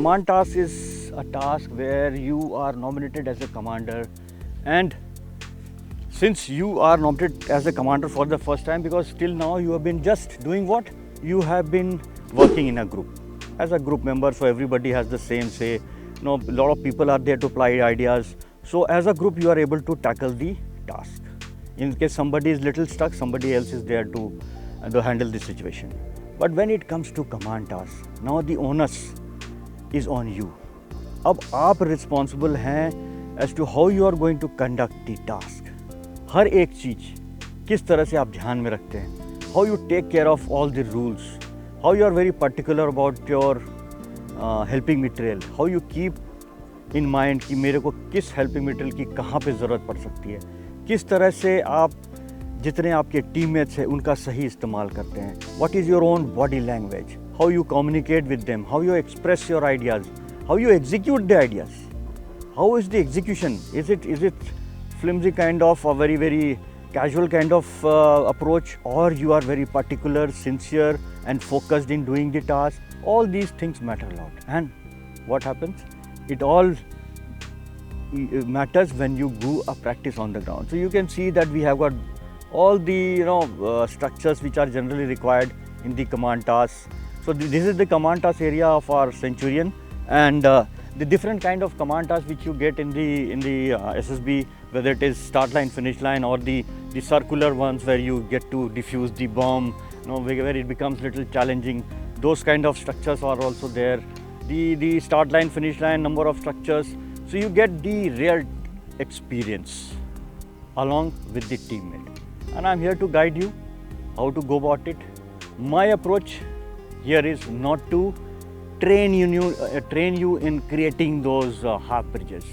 command task is a task where you are nominated as a commander, and since you are nominated as a commander for the first time, because till now you have been just doing what? You have been working in a group as a group member, so everybody has the same say. A lot of people are there to apply ideas. So as a group you are able to tackle the task. In case somebody is little stuck, somebody else is there to handle the situation. But when it comes to command task, now the onus is on you. अब आप responsible हैं as to how you are going to conduct the task. हर एक चीज़ किस तरह से आप ध्यान में रखते हैं, how you take care of all the rules, how you are very particular about your helping material, how you keep in mind कि मेरे को किस helping material की कहाँ पे ज़रूरत पड़ सकती है, किस तरह से आप जितने आपके टीममेट्स हैं उनका सही इस्तेमाल करते हैं, what is your own body language, how you communicate with them, how you express your ideas, how you execute the ideas, how is the execution, is it flimsy kind of a very casual kind of approach, or you are very particular, sincere and focused in doing the task. All these things matter a lot. And what happens? It all matters when you do a practice on the ground. So you can see that we have got all the structures which are generally required in the command task. So this is the command task area of our Centurion, and the different kind of command tasks which you get in the SSB, whether it is start line, finish line, or the circular ones where you get to defuse the bomb, where it becomes little challenging. Those kind of structures are also there. The start line, finish line, number of structures. So you get the real experience along with the teammate. And I'm here to guide you how to go about it. My approach here is not to train you in creating those half bridges.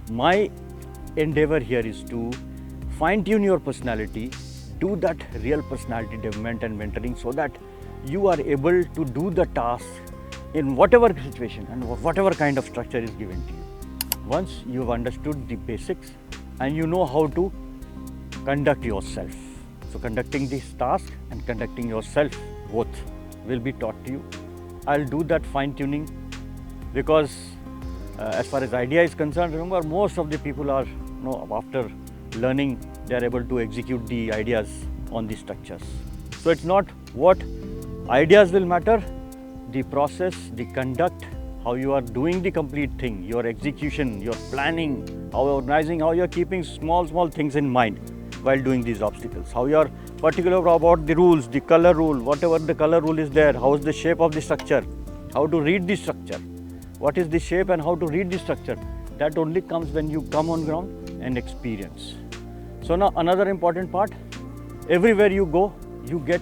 My endeavor here is to fine-tune your personality, do that real personality development and mentoring, so that you are able to do the task in whatever situation and whatever kind of structure is given to you. Once you've understood the basics and you know how to conduct yourself. So conducting this task and conducting yourself both will be taught to you. I'll do that fine-tuning because as far as idea is concerned, remember, most of the people are, after learning, they are able to execute the ideas on the structures. So it's not what ideas will matter, the process, the conduct, how you are doing the complete thing, your execution, your planning, how you're organizing, how you're keeping small things in mind while doing these obstacles, how you are particular about the rules, the color rule, whatever the color rule is there, how is the shape of the structure, how to read the structure, what is the shape and how to read the structure. That only comes when you come on ground and experience. So now another important part, everywhere you go, you get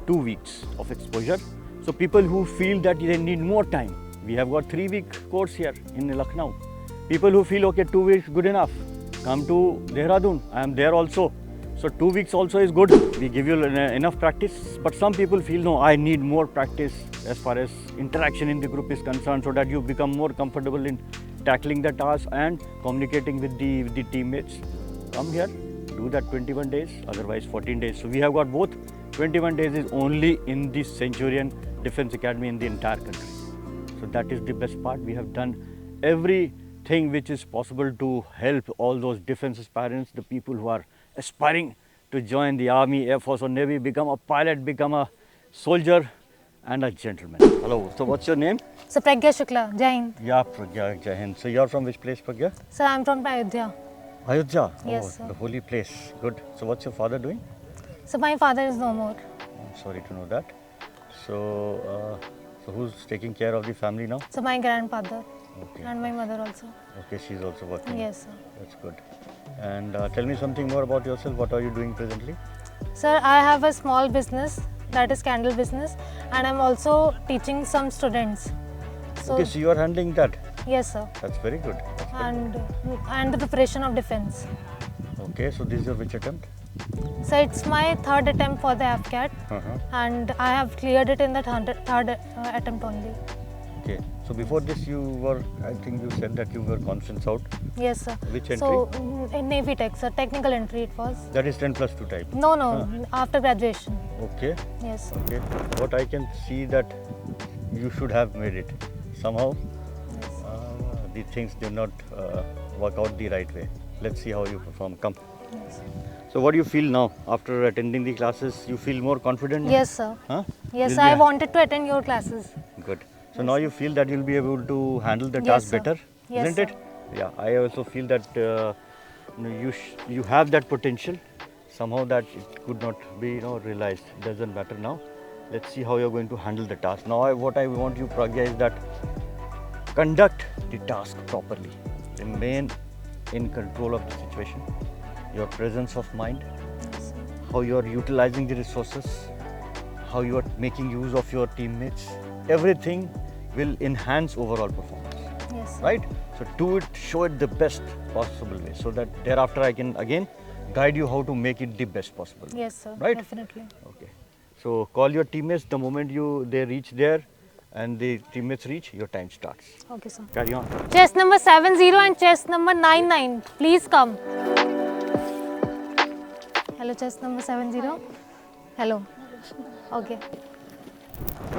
2 weeks of exposure. So people who feel that they need more time, we have got 3-week course here in Lucknow. People who feel, okay, 2 weeks good enough, come to Dehradun, I am there also. So 2 weeks also is good, we give you enough practice. But some people feel, no, I need more practice as far as interaction in the group is concerned, so that you become more comfortable in tackling the task and communicating with the teammates. Come here, do that 21 days, otherwise 14 days. So we have got both. 21 days is only in the Centurion Defense Academy in the entire country. So that is the best part. We have done everything which is possible to help all those defense aspirants, the people who are aspiring to join the Army, Air Force or Navy, become a pilot, become a soldier and a gentleman. Hello, so what's your name? So Pragya Shukla, Jai Hind. Yeah, Pragya, Jai Hind. So you're from which place, Pragya? Sir, I'm from Ayodhya. Ayodhya? Yes, Oh, sir. the holy place. Good. So what's your father doing? So my father is no more. I'm sorry to know that. So, so who's taking care of the family now? So my grandfather Okay. and my mother also. Okay, she's also working. Yes, sir. That's good. And tell me something more about yourself. What are you doing presently? Sir, I have a small business, that is candle business, and I'm also teaching some students. So Okay, so you are handling that. yes, sir. That's very good. That's very And the preparation of defense. good. Okay, so this is your which attempt? So it's my third attempt for the AFCAT, and I have cleared it in the third attempt only. Okay, so before this you were, I think you said that you were conference out. Yes, sir. Which entry? So in Navy Tech, sir, technical entry it was. That is 10+2 type. No, after graduation. Okay, Yes, sir. okay. What I can see that you should have made it. somehow the things do not work out the right way. Let's see how you perform. Come. Yes. So what do you feel now after attending the classes? You feel more confident? Yes, sir. Huh? Yes, You'll I be- wanted to attend your classes. Good. So now you feel that you'll be able to handle the Yes, task sir. better, Yes, isn't it? sir. Yeah, I also feel that you have that potential. Somehow that it could not be realized. Doesn't matter now. Let's see how you're going to handle the task. Now what I want you, Pragya, is that conduct the task properly. Remain in control of the situation. Your presence of mind, Yes, sir. how you are utilizing the resources, how you are making use of your teammates. Everything will enhance overall performance, Yes, sir. right? So do it, show it the best possible way, so that thereafter I can again guide you how to make it the best possible. Yes, sir. Right? Definitely. Okay. So call your teammates the moment they reach there, and the teammates reach, your time starts. Okay, sir. Carry on. Chest number 70 and chest number 99. Please come. Hello, chest number 70. Hello. Okay.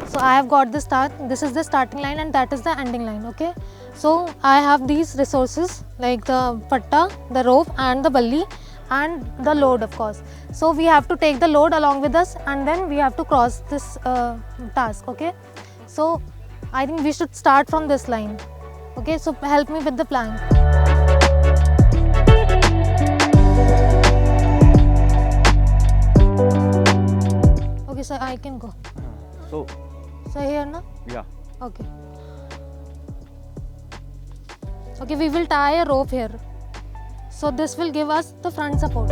So I have got the start. This is the starting line and that is the ending line. Okay. So I have these resources like the patta, the rope and the balli and the load, of course. So we have to take the load along with us and then we have to cross this task. Okay. So I think we should start from this line. Okay. So help me with the plank. Okay, so I can go. So So here, no? yeah. Okay. Okay, we will tie a rope here. So this will give us the front support.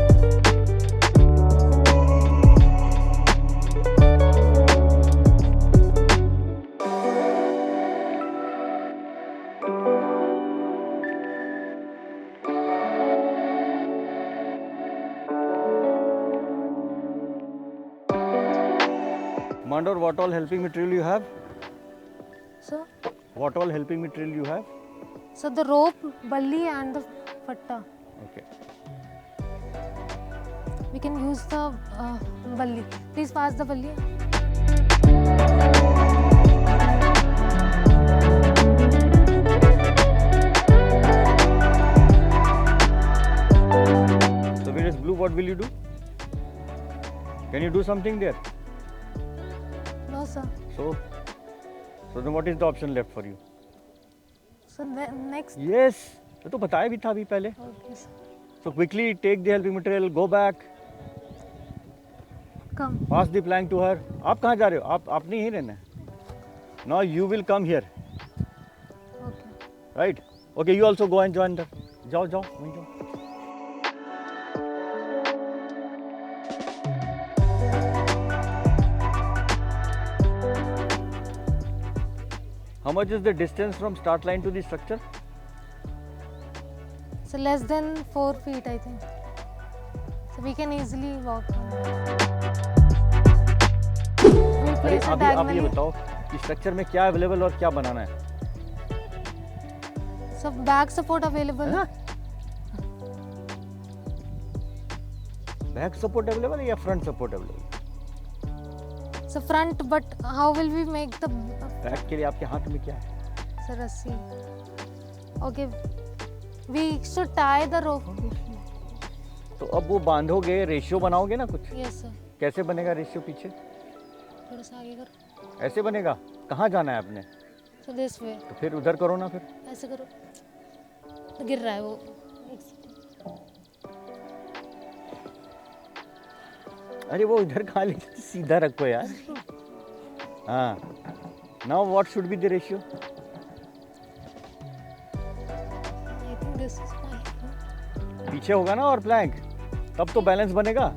Mandor, what all helping material you have? So, What all helping material you have? so the rope, balli and the patta. Okay. We can use the balli. Please pass the balli. So where is blue? What will you do? Can you do something there? No, sir. So then what is the option left for you? So next. Yes. तो बताया भी था अभी पहले. Okay, sir. So quickly take the helping material, go back, Come. pass the plank to her. आप कहाँ जा रहे हो? आप नहीं ही रहना है. Now you will come here, Okay. right? Okay, you also go and join the. जाओ वहीं जाओ. How much is the distance from start line to the structure? So less than 4 feet, I think. So we can easily walk. We अरे place it अभी आप ये diagonally. बताओ कि structure में क्या अवेलेबल और क्या बनाना है? So back support available. हाँ? बैक सपोर्ट अवेलेबल है या front support available? So front, but how will we make the back के लिए आपके हाथ में क्या है? so rassi? Okay. We should tie the rope. तो अब वो बांधोगे, रेशियो बनाओगे ना कुछ? Yes, sir. कैसे बनेगा रेशियो पीछे? थोड़ा सा आगे करो. ऐसे बनेगा? कहाँ जाना है आपने? So this way. तो फिर उधर करो ना फिर. ऐसे करो. तो गिर रहा है वो. अरे वो इधर कहाँ ले सीधा रखो यार. हाँ. Now what should be the ratio? I think this is fine. पीछे होगा ना और प्लैंक. तब तो बैलेंस बनेगा.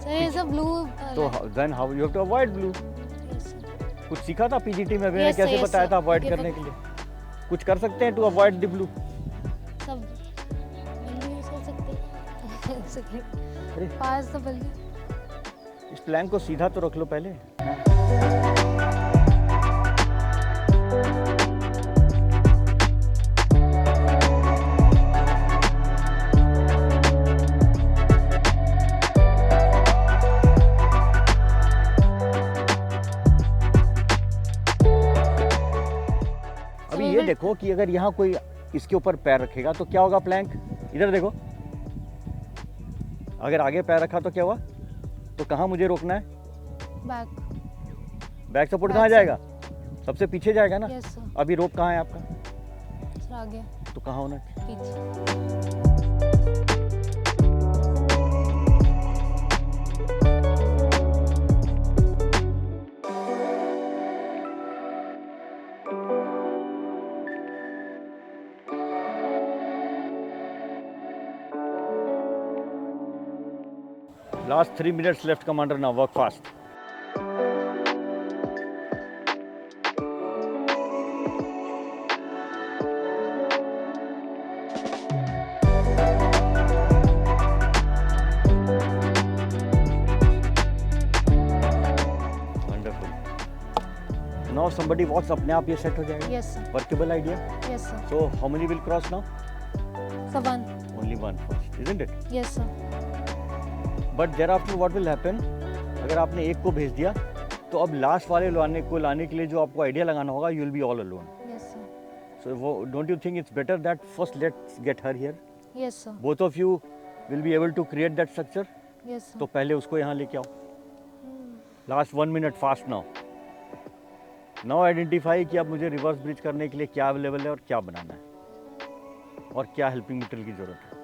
So here is a blue. तो then how you have to avoid blue. Yes, sir. कुछ सीखा था पीजीटी में मैंने Yes, sir, कैसे yes, बताया sir. था अवॉइड Okay, करने के लिए. कुछ कर सकते हैं टू अवॉइड द ब्लू. सब बल्ली यूज कर सकते हैं. अरे पास द बल्ली. इस प्लैंक को सीधा तो रख लो पहले. देखो कि अगर यहाँ कोई इसके ऊपर पैर रखेगा तो क्या होगा प्लैंक, इधर देखो, अगर आगे पैर रखा तो क्या हुआ, तो कहाँ मुझे रोकना है, बैक। बैक सपोर्ट Back कहाँ से। जाएगा, सबसे पीछे जाएगा ना। Yes sir. अभी रोप कहाँ है आपका, सर आगे तो कहाँ होना चाहिए, पीछे। Last 3 minutes left, commander. Now work fast. Wonderful. Now somebody walks, अपने आप ये set हो जाएगा. Yes sir. Workable idea. Yes sir. So how many will cross now? Sir 1। Only one first, isn't it? Yes sir. But thereafter what will happen, अगर आपने एक को भेज दिया तो अब लास्ट वाले लाने के लिए जो आपको आइडिया लगाना होगा, you will be all alone. Yes sir. So वो don't you think it's better that first let's get her here, yes sir. Both of you will be able to create that structure. Yes sir. तो पहले उसको यहाँ लेके आओ. Last 1 minute fast now. Now identify कि अब मुझे reverse bridge करने के लिए क्या अवेलेबल है और क्या बनाना है और क्या हेल्पिंग मटेरियल की जरूरत है.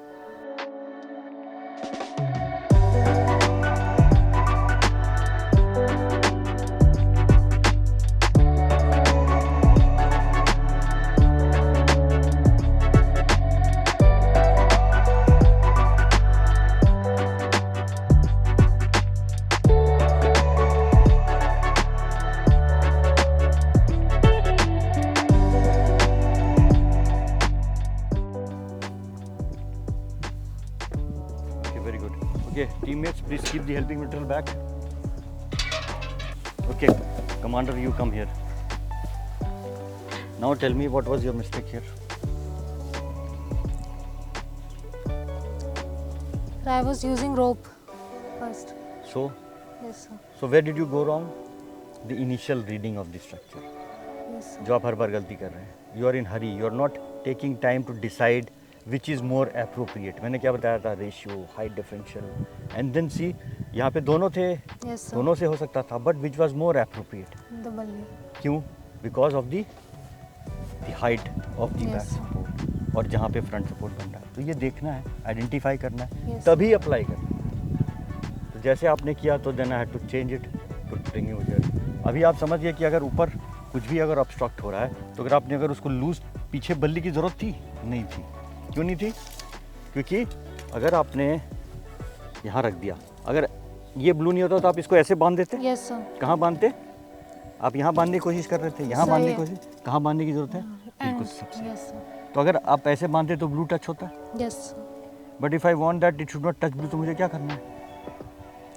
Very good. Okay, teammates, please keep the helping material back. Okay, commander, you come here. Now tell me, what was your mistake here? I was using rope first. So, Yes sir. where did you go wrong? The initial reading of the structure. Yes sir. जो आप हर बार गलती कर रहे हैं. You are in hurry. You are not taking time to decide which is more appropriate. मैंने क्या बताया था, ratio, height differential, and then see यहाँ पे दोनों थे, Yes sir. दोनों से हो सकता था, but which was more appropriate. The बल्ली। क्यों? Because of the height of the back Yes, sir. Support और जहाँ पे फ्रंट सपोर्ट बन रहा है. तो ये देखना है, आइडेंटिफाई करना है, Yes, तभी अप्लाई करना है. तो जैसे आपने किया तो then I had to change it to bring you here. अभी आप समझिए कि अगर ऊपर कुछ भी अगर ऑब्स्ट्रक्ट हो रहा है तो अगर आपने अगर उसको लूज पीछे बल्ली की ज़रूरत थी, नहीं थी. क्यों नहीं थी? क्योंकि अगर आपने यहाँ रख दिया, अगर ये ब्लू नहीं होता तो आप इसको ऐसे बांध देते. Yes sir. कहाँ बांधते? आप यहाँ बांधने की कोशिश कर रहे थे, यहाँ सही बांधने की है। कोशिश, कहाँ बांधने की जरूरत है? And बिल्कुल सबसे. yes sir. तो अगर आप ऐसे बांधते तो ब्लू टच होता. Yes sir. But if I want that it should not touch blue, तो मुझे क्या करना है?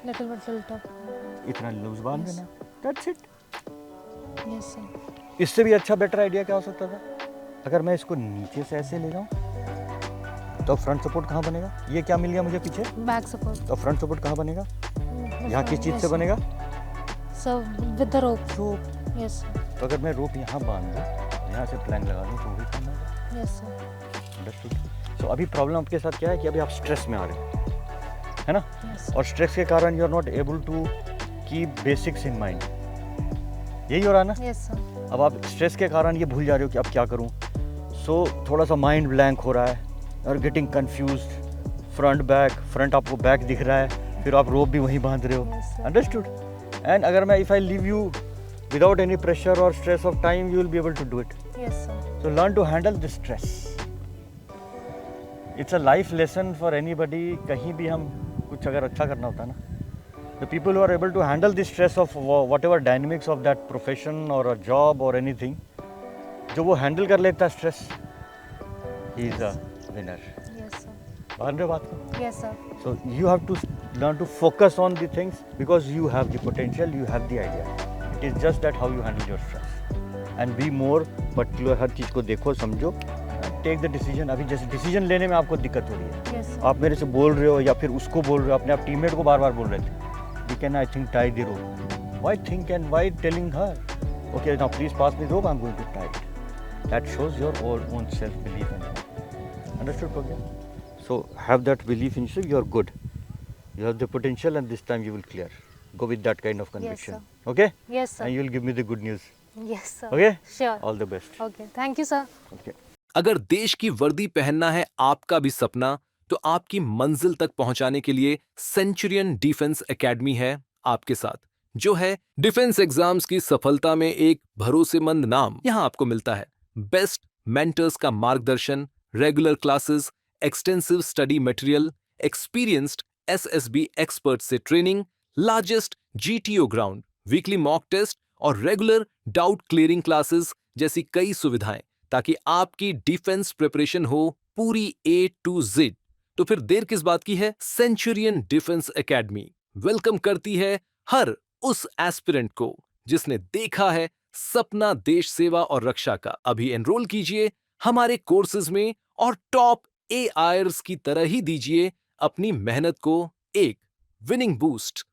Little bit tilt up. इतना लूज बांध Yes. देना. That's it. Yes sir. इससे भी अच्छा बेटर आइडिया क्या हो सकता था? अगर मैं इसको नीचे से ऐसे ले जाऊँ तो फ्रंट सपोर्ट कहाँ बनेगा? ये क्या मिल गया मुझे पीछे? Back support. तो फ्रंट सपोर्ट कहाँ बनेगा? यहाँ किस चीज़ Yes, से sir. बनेगा? Sir, with the rope. Rope. Yes sir. तो अगर मैं रोप यहाँ बांध दूँ, यहाँ से प्लैंक लगा दूँ तो वही काम होगा. Yes sir. अंडरस्टूड. सो अभी प्रॉब्लम आपके साथ क्या है कि अभी आप स्ट्रेस में आ रहे हो, है ना? Yes. और स्ट्रेस के कारण you are not able to keep basics in mind. यही हो रहा है ना? Yes sir. अब आप स्ट्रेस के कारण ये भूल जा रहे हो कि अब क्या करूं. सो थोड़ा सा माइंड ब्लैंक हो रहा है और getting confused. Front back, front आपको बैक दिख रहा है, फिर आप रोप भी वहीं बांध रहे हो. Yes, sir. अंडरस्टूड. एंड अगर मैं if I leave you without any pressure और stress of time, you will be able to do it. Yes sir. So learn to handle the stress. It's a life lesson for anybody. कहीं भी हम कुछ अगर अच्छा करना होता है ना, the people who are able to handle the stress of whatever dynamics of that profession or a job or anything, जो वो handle कर लेता है stress, he is a winner. Yes sir. मान रहे हो बात को? Yes sir. So you have to learn to focus on the things because you have the potential, you have the idea. It is just that how you handle your stress. And be more particular. हर चीज़ को देखो, समझो, take the decision. अभी जैसे decision लेने में आपको दिक्कत हो रही है, Yes sir. आप मेरे से बोल रहे हो या फिर उसको बोल रहे हो, अपने आप टीममेट को बार बार बोल रहे थे, we can I think tie the rope. Why think and why telling her, okay now please pass me rope, I am going to tie it. that shows your own self belief in it. Understood, Pragya? So have that belief in yourself. You are good. You have the potential, and this time you will clear. Go with that kind of conviction. sir. Okay? Yes, sir. And you will give me the good news. Yes, sir. Okay? Sure. All the best. Okay. Thank you, sir. Okay. अगर देश की वर्दी पहनना है आपका भी सपना, तो आपकी मंजिल तक पहुंचाने के लिए सेंचुरियन डिफेंस एकेडमी है आपके साथ, जो है डिफेंस एग्जाम्स की सफलता में एक भरोसेमंद नाम। यहां आपको मिलता है बेस्ट मेंटर्स का मार्गदर्शन, regular classes, extensive study material, experienced SSB expert से training, largest GTO ground, weekly mock test और रेगुलर डाउट क्लियरिंग क्लासेस जैसी कई सुविधाएं, ताकि आपकी डिफेंस प्रिपरेशन हो पूरी A to Z। तो फिर देर किस बात की है? सेंचुरियन डिफेंस एकेडमी वेलकम करती है हर उस एस्पिरेंट को जिसने देखा है सपना देश सेवा और रक्षा का। अभी एनरोल कीजिए हमारे कोर्सेज में और टॉप AIRS की तरह ही दीजिए अपनी मेहनत को एक विनिंग बूस्ट।